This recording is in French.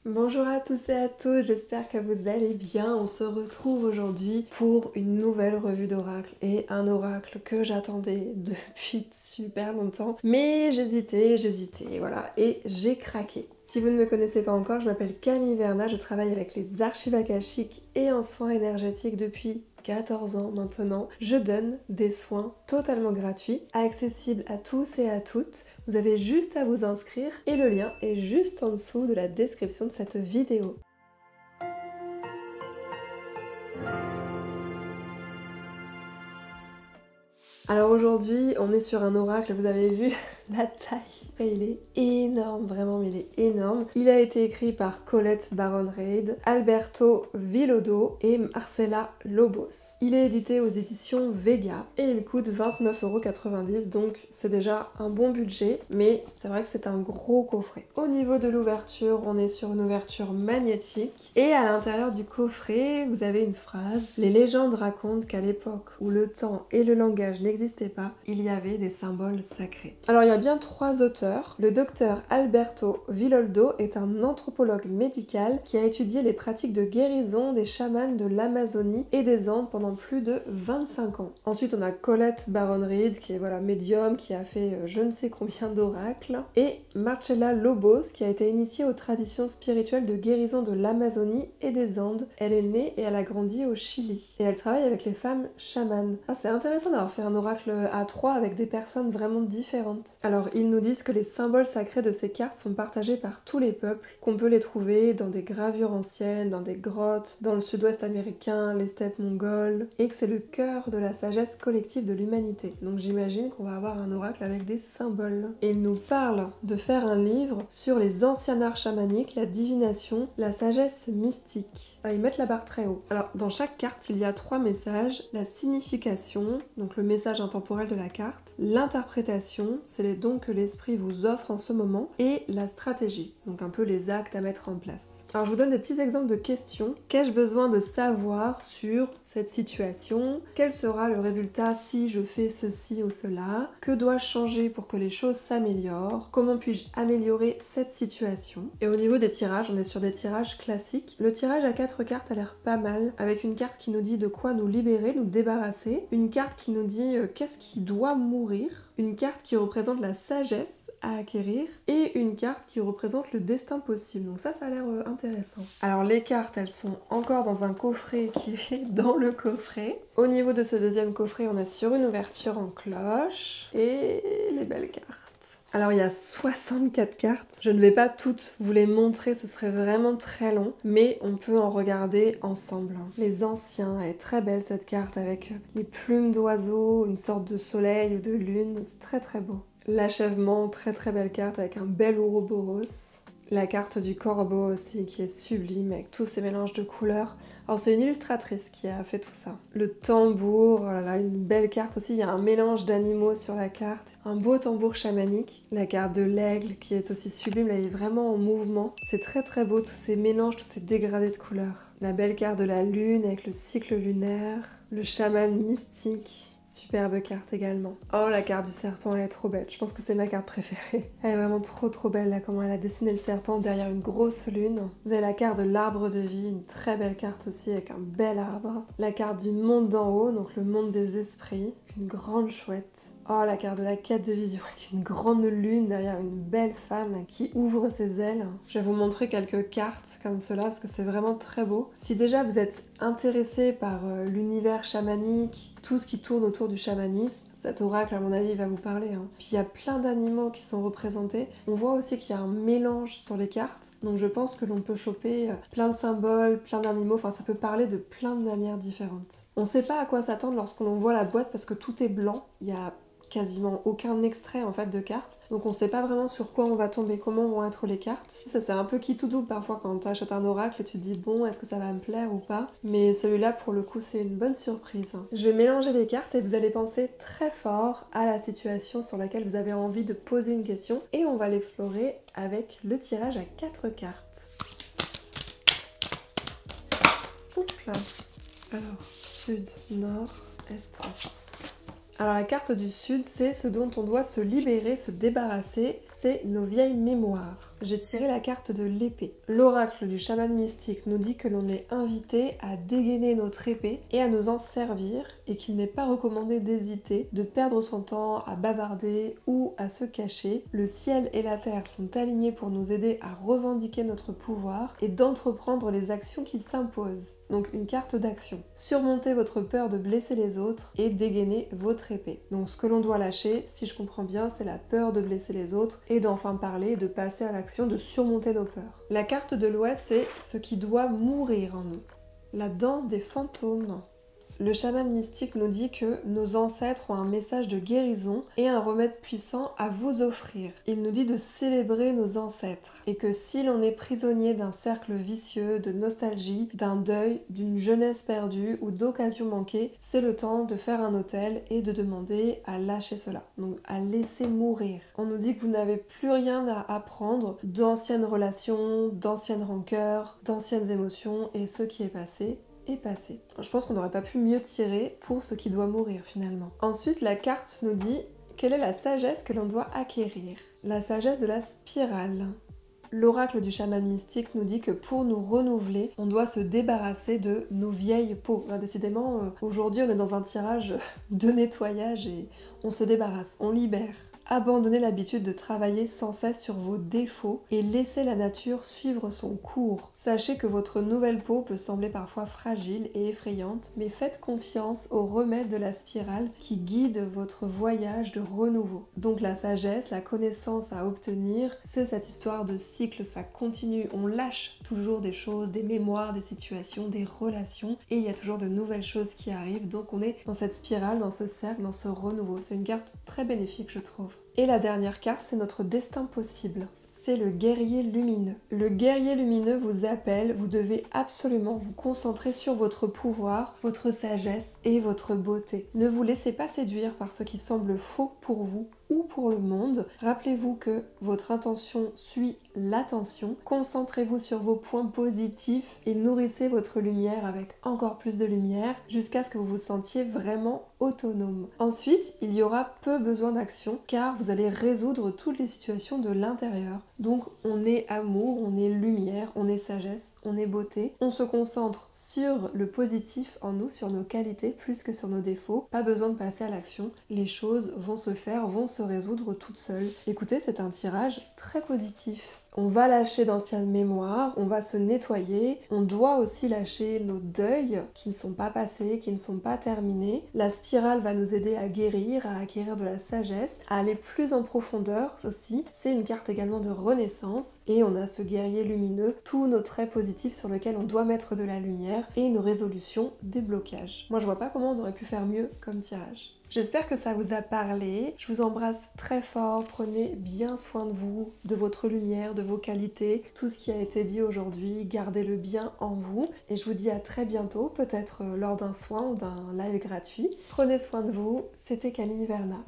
Bonjour à tous et à toutes, j'espère que vous allez bien. On se retrouve aujourd'hui pour une nouvelle revue d'oracle et un oracle que j'attendais depuis super longtemps. Mais j'hésitais, voilà, et j'ai craqué. Si vous ne me connaissez pas encore, je m'appelle Camille Verna, je travaille avec les archives akashiques et en soins énergétiques depuis 14 ans maintenant. Je donne des soins totalement gratuits, accessibles à tous et à toutes. Vous avez juste à vous inscrire et le lien est juste en dessous de la description de cette vidéo. Alors aujourd'hui, on est sur un oracle, vous avez vu la taille, il est énorme, vraiment, mais il est énorme. Il a été écrit par Colette Baron-Reid, Alberto Villoldo et Marcela Lobos. Il est édité aux éditions Vega et il coûte 29,90 €, donc c'est déjà un bon budget, mais c'est vrai que c'est un gros coffret. Au niveau de l'ouverture, on est sur une ouverture magnétique et à l'intérieur du coffret, vous avez une phrase: les légendes racontent qu'à l'époque où le temps et le langage n'existaient pas, il y avait des symboles sacrés. Alors il y a bien 3 auteurs. Le docteur Alberto Villoldo est un anthropologue médical qui a étudié les pratiques de guérison des chamans de l'Amazonie et des Andes pendant plus de 25 ans. Ensuite on a Colette Baron-Reid qui est médium, qui a fait je ne sais combien d'oracles, et Marcela Lobos qui a été initiée aux traditions spirituelles de guérison de l'Amazonie et des Andes. Elle est née et elle a grandi au Chili et elle travaille avec les femmes chamanes. Ah, c'est intéressant d'avoir fait un oracle à 3 avec des personnes vraiment différentes. Alors ils nous disent que les symboles sacrés de ces cartes sont partagés par tous les peuples, qu'on peut les trouver dans des gravures anciennes, dans des grottes, dans le sud-ouest américain, les steppes mongoles, et que c'est le cœur de la sagesse collective de l'humanité. Donc j'imagine qu'on va avoir un oracle avec des symboles. Et il nous parle de faire un livre sur les anciens arts chamaniques, la divination, la sagesse mystique. Ils mettent la barre très haut. Alors dans chaque carte, il y a 3 messages: la signification, donc le message intemporel de la carte, l'interprétation, c'est les dons que l'esprit vous offre en ce moment, et la stratégie, donc un peu les actes à mettre en place. Alors je vous donne des petits exemples de questions. Qu'ai-je besoin de savoir sur cette situation? Quel sera le résultat si je fais ceci ou cela? Que dois-je changer pour que les choses s'améliorent? Comment puis-je améliorer cette situation? Et au niveau des tirages, on est sur des tirages classiques. Le tirage à 4 cartes a l'air pas mal, avec une carte qui nous dit de quoi nous libérer, nous débarrasser, une carte qui nous dit qu'est-ce qui doit mourir, une carte qui représente la sagesse à acquérir et une carte qui représente le destin possible. Donc ça a l'air intéressant. Alors les cartes, elles sont encore dans un coffret qui est dans le coffret. Au niveau de ce deuxième coffret, on est sur une ouverture en cloche et les belles cartes. Alors il y a 64 cartes, je ne vais pas toutes vous les montrer, ce serait vraiment très long, mais on peut en regarder ensemble. Les anciens, elle est très belle cette carte avec les plumes d'oiseaux, une sorte de soleil ou de lune, c'est très très beau. L'achèvement, très très belle carte avec un bel ouroboros. La carte du corbeau aussi qui est sublime avec tous ces mélanges de couleurs. Alors c'est une illustratrice qui a fait tout ça. Le tambour, oh là là, une belle carte aussi, il y a un mélange d'animaux sur la carte. Un beau tambour chamanique. La carte de l'aigle qui est aussi sublime, elle est vraiment en mouvement. C'est très très beau tous ces mélanges, tous ces dégradés de couleurs. La belle carte de la lune avec le cycle lunaire. Le chaman mystique. Superbe carte également. Oh, la carte du serpent, elle est trop belle. Je pense que c'est ma carte préférée. Elle est vraiment trop belle là, comment elle a dessiné le serpent derrière une grosse lune. Vous avez la carte de l'arbre de vie, une très belle carte aussi avec un bel arbre. La carte du monde d'en haut, donc le monde des esprits. Une grande chouette. Oh, la carte de la quête de vision avec une grande lune derrière une belle femme là, qui ouvre ses ailes. Je vais vous montrer quelques cartes comme cela parce que c'est vraiment très beau. Si déjà vous êtes intéressé par l'univers chamanique, tout ce qui tourne autour du chamanisme, cet oracle à mon avis va vous parler. Puis il y a plein d'animaux qui sont représentés. On voit aussi qu'il y a un mélange sur les cartes, donc je pense que l'on peut choper plein de symboles, plein d'animaux, enfin ça peut parler de plein de manières différentes. On sait pas à quoi s'attendre lorsqu'on voit la boîte parce que tout est blanc, il y a quasiment aucun extrait en fait de cartes, donc on sait pas vraiment sur quoi on va tomber, comment vont être les cartes. Ça c'est un peu qui tout double parfois quand tu achètes un oracle et tu te dis bon, est-ce que ça va me plaire ou pas, mais celui-là pour le coup c'est une bonne surprise. Je vais mélanger les cartes et vous allez penser très fort à la situation sur laquelle vous avez envie de poser une question et on va l'explorer avec le tirage à 4 cartes. Oups là. Alors, sud, nord, est, ouest. Alors la carte du sud, c'est ce dont on doit se libérer, se débarrasser. c'est nos vieilles mémoires. J'ai tiré la carte de l'épée. L'oracle du chaman mystique nous dit que l'on est invité à dégainer notre épée et à nous en servir et qu'il n'est pas recommandé d'hésiter, de perdre son temps à bavarder ou à se cacher. Le ciel et la terre sont alignés pour nous aider à revendiquer notre pouvoir et d'entreprendre les actions qui s'imposent. Donc une carte d'action. Surmontez votre peur de blesser les autres et dégainer votre épée. Donc ce que l'on doit lâcher, si je comprends bien, c'est la peur de blesser les autres et d'enfin parler, de passer à l'action, de surmonter nos peurs. La carte de l'Ouest, c'est ce qui doit mourir en nous. La danse des fantômes. Le chaman mystique nous dit que nos ancêtres ont un message de guérison et un remède puissant à vous offrir. Il nous dit de célébrer nos ancêtres et que si l'on est prisonnier d'un cercle vicieux, de nostalgie, d'un deuil, d'une jeunesse perdue ou d'occasions manquées, c'est le temps de faire un autel et de demander à lâcher cela, donc à laisser mourir. On nous dit que vous n'avez plus rien à apprendre d'anciennes relations, d'anciennes rancœurs, d'anciennes émotions et ce qui est passé. Je pense qu'on n'aurait pas pu mieux tirer pour ce qui doit mourir finalement. Ensuite, la carte nous dit quelle est la sagesse que l'on doit acquérir. La sagesse de la spirale. L'oracle du chaman mystique nous dit que pour nous renouveler, on doit se débarrasser de nos vieilles peaux. Décidément, aujourd'hui on est dans un tirage de nettoyage et on se débarrasse, on libère. Abandonnez l'habitude de travailler sans cesse sur vos défauts et laissez la nature suivre son cours. Sachez que votre nouvelle peau peut sembler parfois fragile et effrayante, mais faites confiance au remède de la spirale qui guide votre voyage de renouveau. Donc la sagesse, la connaissance à obtenir, c'est cette histoire de cycle, ça continue, on lâche toujours des choses, des mémoires, des situations, des relations, et il y a toujours de nouvelles choses qui arrivent, donc on est dans cette spirale, dans ce cercle, dans ce renouveau. C'est une carte très bénéfique, je trouve. Et la dernière carte, c'est notre destin possible. C'est le guerrier lumineux. Le guerrier lumineux vous appelle, vous devez absolument vous concentrer sur votre pouvoir, votre sagesse et votre beauté. Ne vous laissez pas séduire par ce qui semble faux pour vous ou pour le monde. Rappelez-vous que votre intention suit l'attention. Concentrez-vous sur vos points positifs et nourrissez votre lumière avec encore plus de lumière jusqu'à ce que vous vous sentiez vraiment autonome. Ensuite, il y aura peu besoin d'action car vous allez résoudre toutes les situations de l'intérieur. Donc on est amour, on est lumière, on est sagesse, on est beauté. On se concentre sur le positif en nous, sur nos qualités plus que sur nos défauts. Pas besoin de passer à l'action. Les choses vont se faire, vont se résoudre toutes seules. Écoutez, c'est un tirage très positif. On va lâcher d'anciennes mémoires, on va se nettoyer, on doit aussi lâcher nos deuils qui ne sont pas passés, qui ne sont pas terminés. La spirale va nous aider à guérir, à acquérir de la sagesse, à aller plus en profondeur aussi. C'est une carte également de renaissance et on a ce guerrier lumineux, tous nos traits positifs sur lesquels on doit mettre de la lumière et une résolution des blocages. Moi je vois pas comment on aurait pu faire mieux comme tirage. J'espère que ça vous a parlé. Je vous embrasse très fort. Prenez bien soin de vous, de votre lumière, de vos qualités. Tout ce qui a été dit aujourd'hui, gardez-le bien en vous. Et je vous dis à très bientôt, peut-être lors d'un soin ou d'un live gratuit. Prenez soin de vous. C'était Camille Verna.